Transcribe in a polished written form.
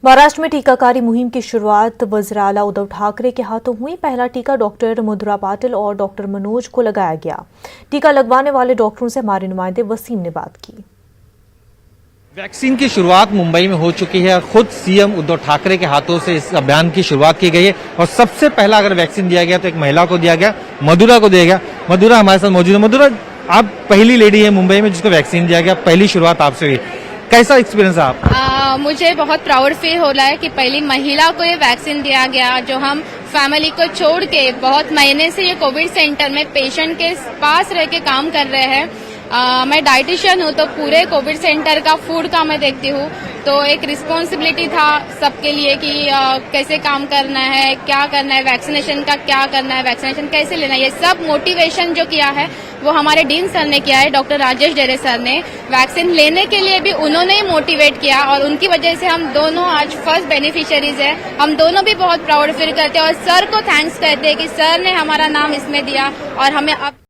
महाराष्ट्र में टीकाकारी मुहिम की शुरुआत वज़ीर आला उद्धव ठाकरे के हाथों हुई। पहला टीका डॉक्टर मधुरा पाटिल और डॉक्टर मनोज को लगाया गया। टीका लगवाने वाले डॉक्टरों से हमारे नुमाइंदे वसीम ने बात की। वैक्सीन की शुरुआत मुंबई में हो चुकी है और खुद सीएम उद्धव ठाकरे के हाथों से इस अभियान की शुरुआत की गई है और सबसे पहला अगर वैक्सीन दिया गया तो एक महिला को दिया गया, मधुरा को दिया गया। मधुरा हमारे साथ मौजूद है। मधुरा, आप पहली लेडी है मुंबई में जिसको वैक्सीन दिया गया, पहली शुरुआत आपसे हुई, कैसा एक्सपीरियंस है आप? मुझे बहुत प्राउड फील हो रहा है कि पहली महिला को ये वैक्सीन दिया गया, जो हम फैमिली को छोड़ के बहुत महीने से ये कोविड सेंटर में पेशेंट के पास रह के काम कर रहे हैं। मैं डाइटिशियन हूँ, तो पूरे कोविड सेंटर का फूड का मैं देखती हूँ, तो एक रिस्पॉन्सिबिलिटी था सबके लिए कि कैसे काम करना है, क्या करना है, वैक्सीनेशन का क्या करना है, वैक्सीनेशन कैसे लेना है। ये सब मोटिवेशन जो किया है वो हमारे डीन सर ने किया है, डॉक्टर राजेश डेरे सर ने। वैक्सीन लेने के लिए भी उन्होंने ही मोटिवेट किया और उनकी वजह से हम दोनों आज फर्स्ट बेनिफिशियरीज है। हम दोनों भी बहुत प्राउड फील करते हैं और सर को थैंक्स करते हैं कि सर ने हमारा नाम इसमें दिया और हमें अब